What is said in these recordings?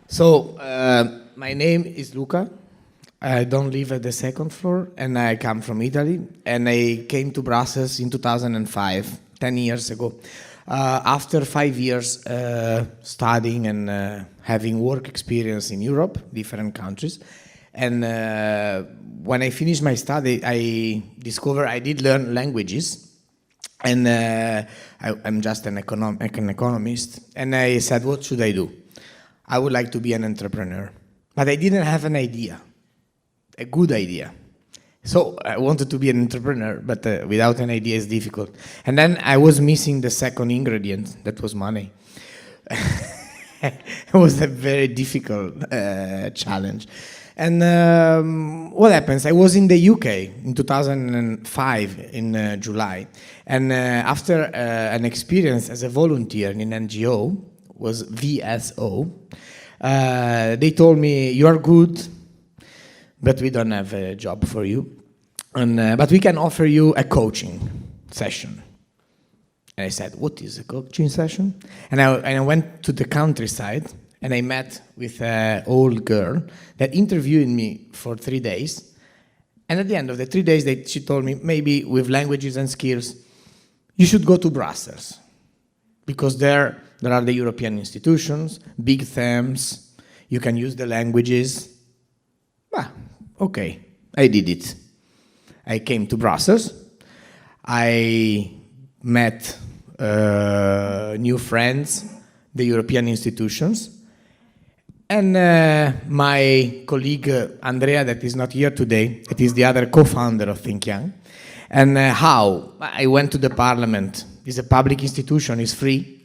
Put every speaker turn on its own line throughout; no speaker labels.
So, my name is Luca. I don't live at the second floor, and I come from Italy. And I came to Brussels in 2005, 10 years ago. After 5 years studying and having work experience in Europe, different countries. And when I finished my study, I discovered I did learn languages. And I'm just an economist. And I said, what should I do? I would like to be an entrepreneur. But I didn't have an idea, a good idea. So I wanted to be an entrepreneur, but without an idea is difficult. And then I was missing the second ingredient, that was money. It was a very difficult challenge. And what happens? I was in the UK in 2005 in July. And after an experience as a volunteer in an NGO, was VSO, they told me, you are good, but we don't have a job for you. And, but we can offer you a coaching session. And I said, what is a coaching session? And I went to the countryside, and I met with an old girl that interviewed me for 3 days. And at the end of the 3 days, she told me, maybe with languages and skills, you should go to Brussels. Because there are the European institutions, big themes, you can use the languages. Okay, I did it. I came to Brussels. I met new friends, the European institutions. And my colleague Andrea, that is not here today, it is the other co-founder of Think Young. And how? I went to the parliament. It's a public institution, it's free.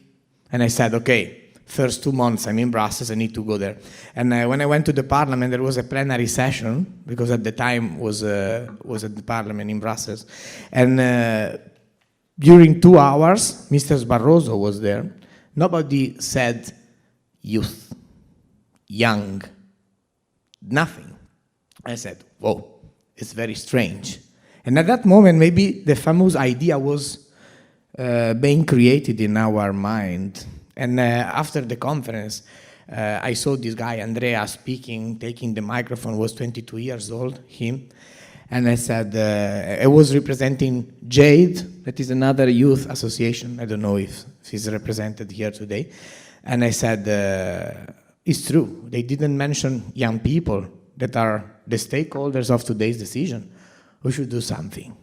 And I said, okay, first 2 months I'm in Brussels, I need to go there. And when I went to the parliament, there was a plenary session, because at the time was at the parliament in Brussels. And during 2 hours, Mr. Barroso was there. Nobody said youth, young, nothing. I said, whoa, it's very strange. And at that moment, maybe the famous idea was being created in our mind. And after the conference, I saw this guy, Andrea, speaking, taking the microphone, was 22 years old, him. And I said, I was representing JADE, that is another youth association. I don't know if he's represented here today. And I said, it's true. They didn't mention young people that are the stakeholders of today's decision. We should do something.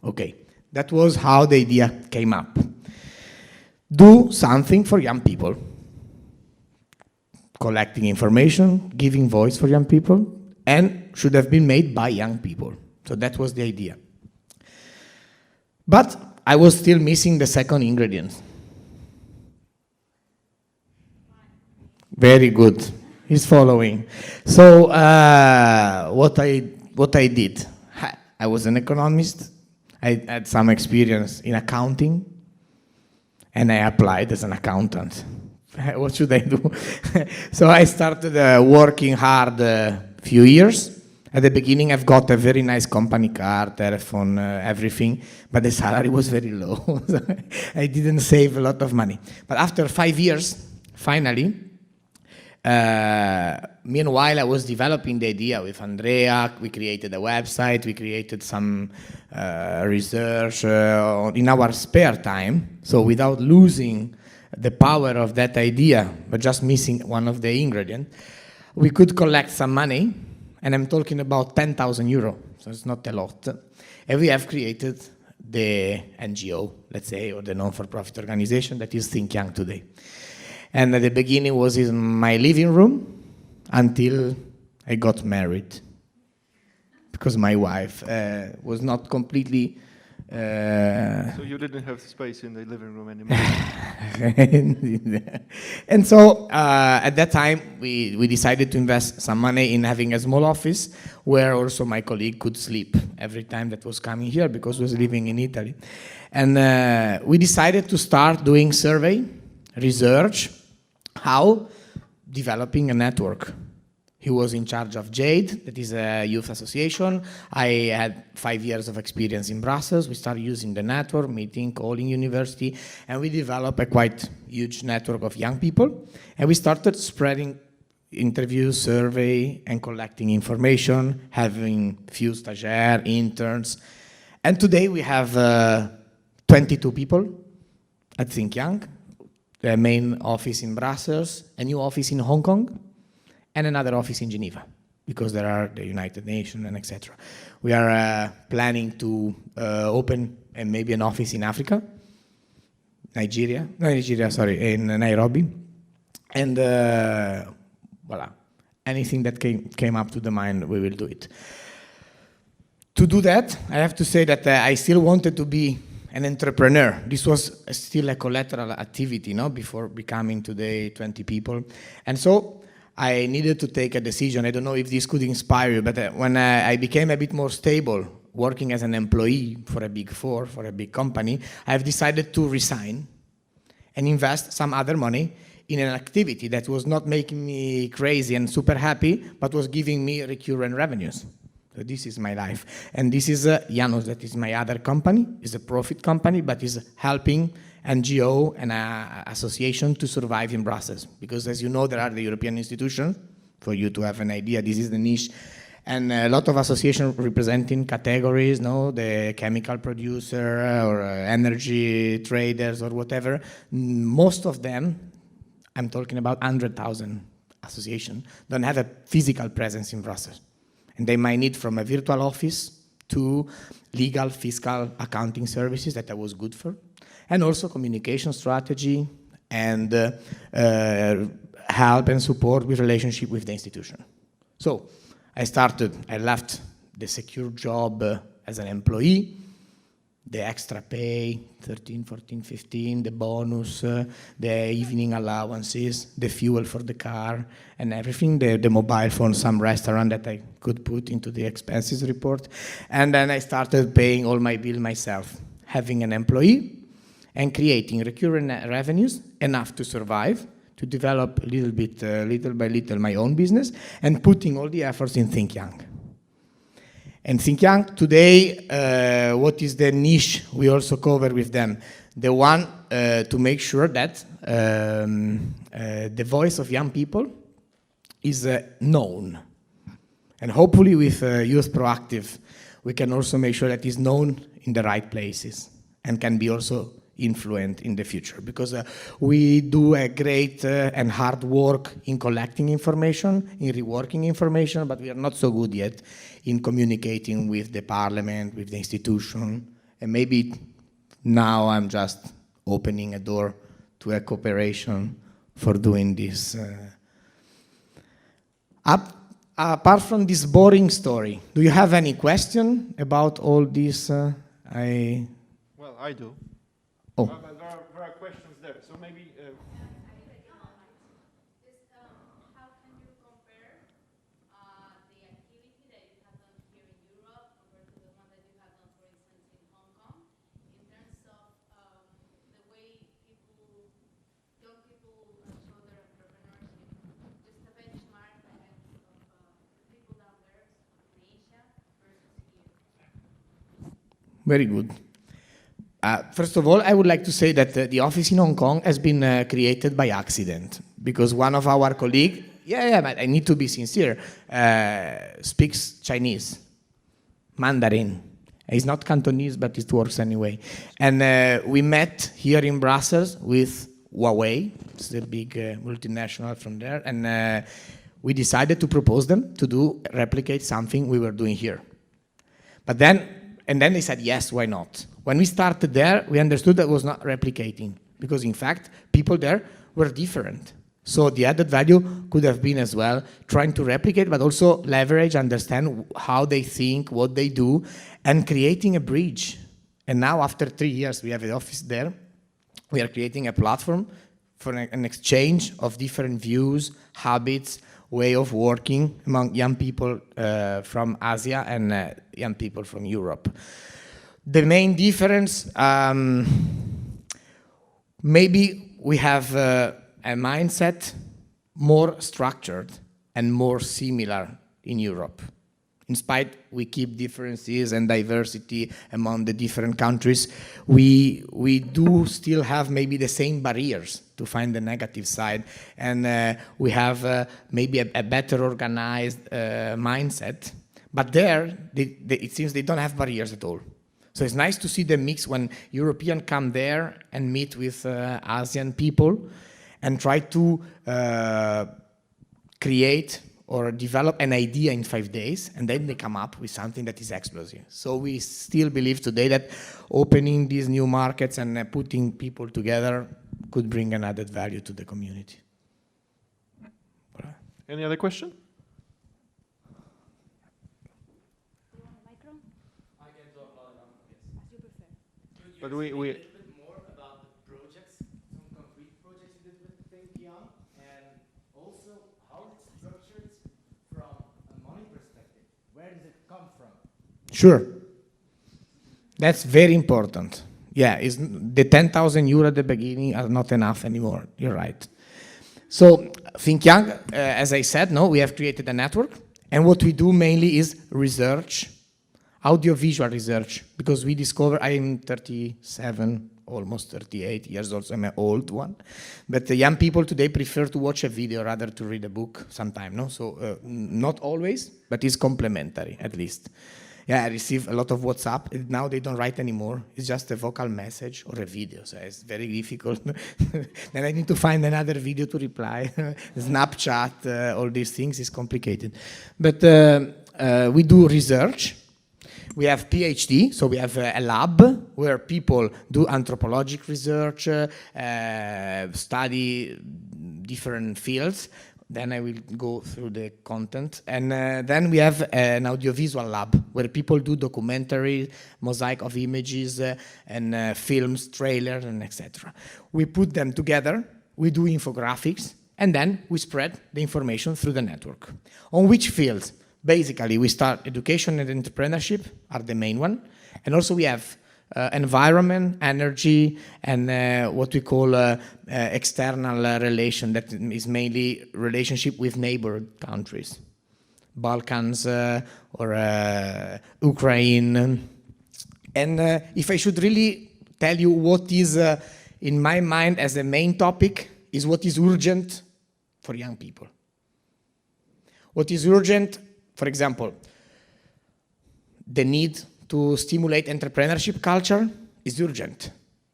Okay, that was how the idea came up. Do something for young people. Collecting information, giving voice for young people, and should have been made by young people. So that was the idea. But I was still missing the second ingredient. Very good. He's following. So what I did, I was an economist. I had some experience in accounting, and I applied as an accountant. What should I do? So I started working hard a few years. At the beginning, I've got a very nice company car, telephone, everything, but the salary was very low. I didn't save a lot of money. But after 5 years, finally, meanwhile, I was developing the idea with Andrea. We created a website. We created some research in our spare time. So without losing the power of that idea, but just missing one of the ingredients, we could collect some money. And I'm talking about 10,000 euro. So it's not a lot. And we have created the NGO, let's say, or the non-for-profit organization that is Think Young today. And at the beginning was in my living room until I got married, because my wife was not completely...
So you didn't have space in the living room anymore?
And so at that time, we decided to invest some money in having a small office where also my colleague could sleep every time that was coming here, because he was living in Italy. And we decided to start doing survey, research, how developing a network. He was in charge of JADE, that is a youth association. I had 5 years of experience in Brussels. We started using the network, meeting, calling university, and we developed a quite huge network of young people. And we started spreading interview, survey, and collecting information, having few stagiaires, interns. And today we have 22 people at Think Young, the main office in Brussels, a new office in Hong Kong, and another office in Geneva, because there are the United Nations and etc. We are planning to open maybe an office in Africa, in Nairobi, and voila, anything that came up to the mind, we will do it. To do that, I have to say that I still wanted to be an entrepreneur. This was still a collateral activity, no, before becoming today 20 people. And so I needed to take a decision. I don't know if this could inspire you, but when I became a bit more stable, working as an employee for a big four, for a big company, I've decided to resign and invest some other money in an activity that was not making me crazy and super happy, but was giving me recurrent revenues. So this is my life. And this is Janos, that is my other company. It's a profit company, but is helping NGO and association to survive in Brussels. Because as you know, there are the European institutions. For you to have an idea, this is the niche. And a lot of associations representing categories, no, the chemical producer or energy traders or whatever. Most of them, I'm talking about 100,000 associations, don't have a physical presence in Brussels. And they might need from a virtual office to legal, fiscal, accounting services that I was good for, and also communication strategy and help and support with relationship with the institution. So I left the secure job as an employee, the extra pay, 13, 14, 15, the bonus, the evening allowances, the fuel for the car, and everything, the mobile phone, some restaurant that I could put into the expenses report. And then I started paying all my bills myself, having an employee and creating recurrent revenues enough to survive, to develop little by little, my own business, and putting all the efforts in Think Young. And Think Young today, what is the niche we also cover with them? The one to make sure that the voice of young people is known. And hopefully with YouthProaktiv, we can also make sure that it's known in the right places and can be also influent in the future, because we do a great and hard work in collecting information, in reworking information, but we are not so good yet in communicating with the parliament, with the institution, and maybe now I'm just opening a door to a cooperation for doing this. Apart from this boring story, do you have any question about all this?
Well, I do.
Oh.
There are questions there, so maybe...
How can you compare the activity that you have done here in Europe compared to the one that you have done, for instance, in Hong Kong, in terms of the way young people show their entrepreneurship, just a benchmark against people down there in Asia versus here?
Very good. First of all, I would like to say that the office in Hong Kong has been created by accident, because one of our colleagues, but I need to be sincere, speaks Chinese, Mandarin. He's not Cantonese, but it works anyway. And we met here in Brussels with Huawei, it's the big multinational from there, and we decided to propose them to replicate something we were doing here. But then they said, yes, why not? When we started there, we understood that was not replicating, because in fact, people there were different. So the added value could have been as well trying to replicate, but also leverage, understand how they think, what they do, and creating a bridge. And now after 3 years, we have an office there. We are creating a platform for an exchange of different views, habits, way of working among young people from Asia and young people from Europe. The main difference, maybe we have a mindset more structured and more similar in Europe. in spite we keep differences and diversity among the different countries, we do still have maybe the same barriers to find the negative side, and we have maybe a better organized mindset. But there, it seems they don't have barriers at all. So it's nice to see the mix when Europeans come there and meet with Asian people and try to create or develop an idea in 5 days, and then they come up with something that is explosive. So we still believe today that opening these new markets and putting people together could bring an added value to the community.
Any other question?
Do you want a micro?
I can talk loud enough, yes.
As you prefer.
But
a little bit more about the projects, some concrete projects you did with Think Young, and also how it's structured from a money perspective. Where does it come from? Sure. That's very important. Yeah, the 10,000 euro at the beginning are not enough anymore. You're right. So Think Young, as I said, no, we have created a network, and what we do mainly is research, audiovisual research, because we discover, I'm 37, almost 38 years old, so I'm an old one, but the young people today prefer to watch a video rather to read a book sometime, no? So not always, but it's complementary at least. Yeah, I receive a lot of WhatsApp. Now they don't write anymore. It's just a vocal message or a video, so it's very difficult. Then I need to find another video to reply. Snapchat, all these things is complicated. But we do research. We have PhD, so we have a lab where people do anthropologic research, study different fields. Then I will go through the content. And then we have an audiovisual lab where people do documentary, mosaic of images, and films, trailers, and etc. We put them together, we do infographics, and then we spread the information through the network. On which fields? Basically, we start education and entrepreneurship are the main one. And also we have environment, energy, and what we call external relation, that is mainly relationship with neighbor countries, Balkans or Ukraine. And if I should really tell you what is in my mind as a main topic, is what is urgent for young people. What is urgent, for example, the need to stimulate entrepreneurship culture is urgent.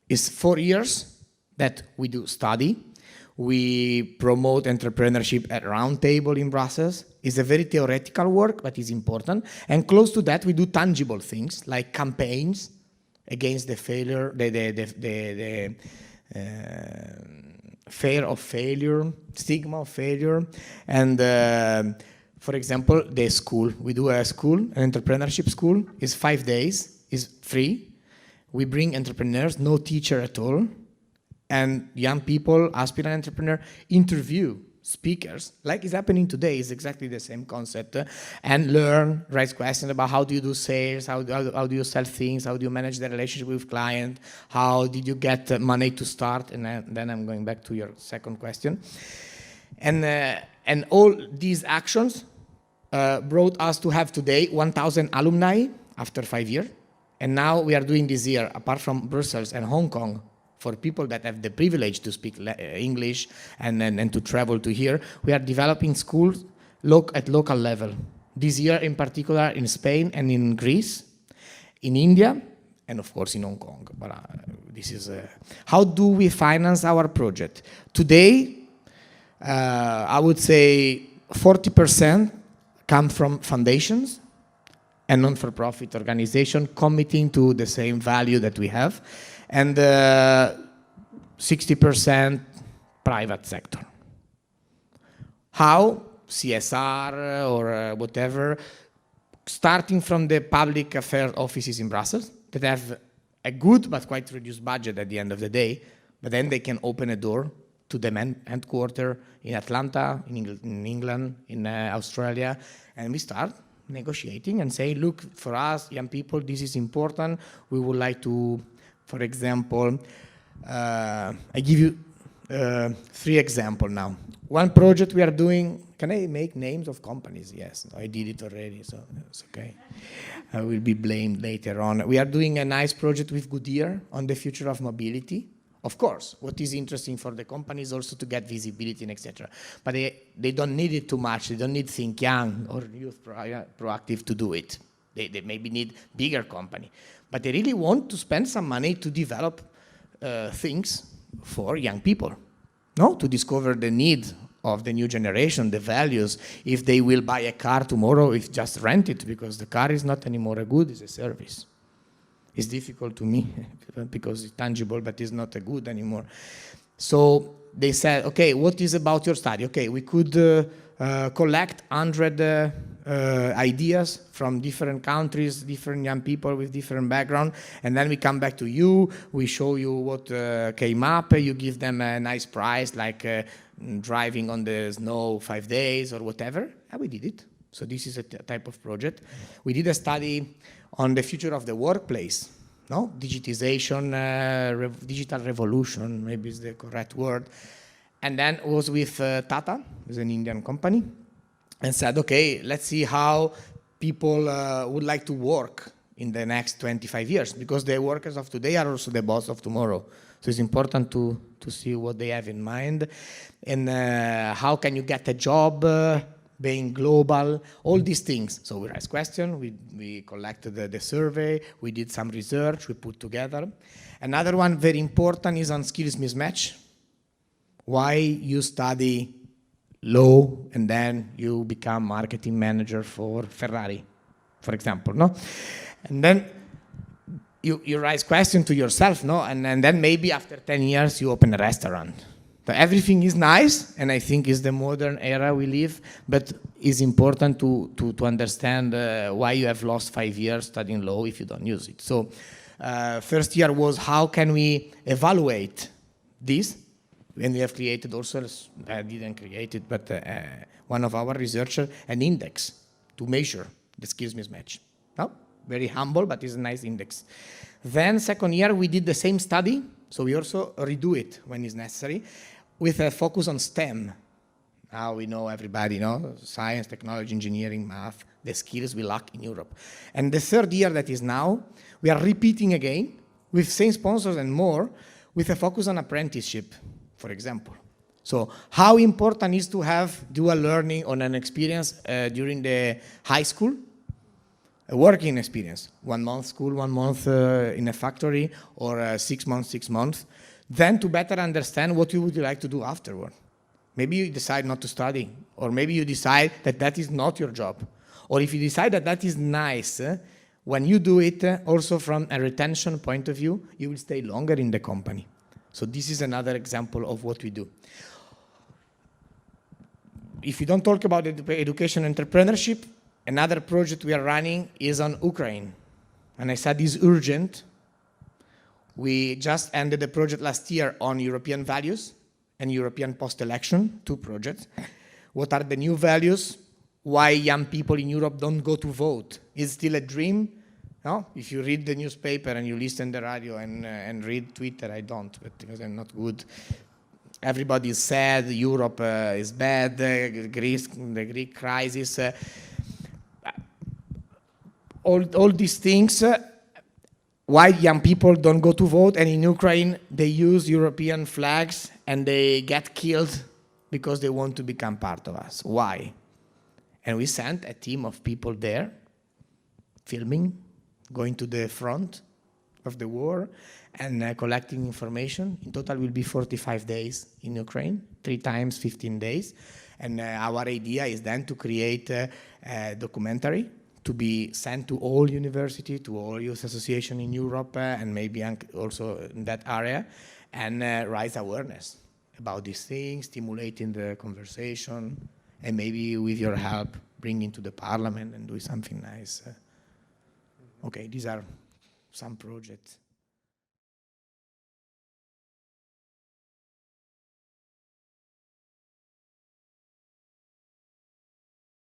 It's 4 years that we do study. We promote entrepreneurship at Roundtable in Brussels. It's a very theoretical work, but it's important. And close to that, we do tangible things like campaigns against the failure, the fear of failure, stigma of failure, and for example, the school. We do a school, an entrepreneurship school. It's 5 days, it's free. We bring entrepreneurs, no teacher at all. And young people, aspirant entrepreneur, interview speakers, like is happening today. It's exactly the same concept. And learn, raise questions about how do you do sales, how do you sell things, how do you manage the relationship with client, how did you get money to start, and then I'm going back to your second question. And all these actions brought us to have today 1,000 alumni after 5 years. And now we are doing this year, apart from Brussels and Hong Kong, for people that have the privilege to speak English and to travel to here, we are developing schools at local level. This year in particular in Spain and in Greece, in India, and of course in Hong Kong. But this is how do we finance our project? Today, I would say 40% come from foundations and non-for-profit organizations committing to the same value that we have, and 60% private sector. How? CSR or whatever, starting from the public affairs offices in Brussels that have a good but quite reduced budget at the end of the day, but then they can open a door to the headquarters in Atlanta, in England, in Australia, and we start negotiating and say, look, for us, young people, this is important. We would like to, for example, I give you 3 examples now. One project we are doing, can I make names of companies? Yes, I did it already, so it's okay. I will be blamed later on. We are doing a nice project with Goodyear on the future of mobility. Of course, what is interesting for the company is also to get visibility and etc. But they don't need it too much. They don't need Think Young or Youth Proaktiv to do it. They maybe need bigger company. But they really want to spend some money to develop things for young people, no? To discover the need of the new generation, the values, if they will buy a car tomorrow, if just rent it, because the car is not anymore a good, it's a service. It's difficult to me because it's tangible, but it's not a good anymore. So they said, okay, what is about your study? Okay, we could collect 100 ideas from different countries, different young people with different background, and then we come back to you, we show you what came up, you give them a nice prize, like driving on the snow 5 days or whatever, and we did it. So this is a type of project. We did a study on the future of the workplace, no? Digitization, digital revolution, maybe is the correct word. And then it was with Tata, it's an Indian company, and said, okay, let's see how people would like to work in the next 25 years, because the workers of today are also the boss of tomorrow. So it's important to see what they have in mind, and how can you get a job, being global, all these things. So we raised questions, we collected the survey, we did some research, we put together. Another one very important is on skills mismatch. Why you study law and then you become marketing manager for Ferrari, for example, no? And then you raise question to yourself, no? And then maybe after 10 years you open a restaurant. So everything is nice, and I think it's the modern era we live, but it's important to understand why you have lost 5 years studying law if you don't use it. So first year was how can we evaluate this? And we have created also, I didn't create it, but one of our researchers, an index to measure the skills mismatch. No? Very humble, but it's a nice index. Then second year, we did the same study, so we also redo it when it's necessary, with a focus on STEM. Now we know everybody, science, technology, engineering, math, the skills we lack in Europe. And the third year that is now, we are repeating again, with same sponsors and more, with a focus on apprenticeship, for example. So how important is to have dual learning on an experience during the high school? A working experience, 1 month school, 1 month in a factory, or 6 months, 6 months. Then to better understand what you would like to do afterward. Maybe you decide not to study, or maybe you decide that that is not your job. Or if you decide that that is nice, when you do it, also from a retention point of view, you will stay longer in the company. So this is another example of what we do. If you don't talk about education and entrepreneurship, another project we are running is on Ukraine. And I said it's urgent. We just ended the project last year on European values and European post-election, 2 projects. What are the new values? Why young people in Europe don't go to vote? Is it still a dream? No? If you read the newspaper and you listen to the radio and read Twitter, I don't, but because I'm not good. Everybody is sad, Europe is bad, the Greek crisis. All these things, why young people don't go to vote, and in Ukraine they use European flags and they get killed because they want to become part of us. Why? And we sent a team of people there, filming, going to the front of the war and collecting information. In total will be 45 days in Ukraine, 3 times 15 days. And our idea is then to create a documentary to be sent to all universities, to all youth associations in Europe, and maybe also in that area, and raise awareness about these things, stimulating the conversation, and maybe with your help, bring into the parliament and do something nice. Okay, these are some projects.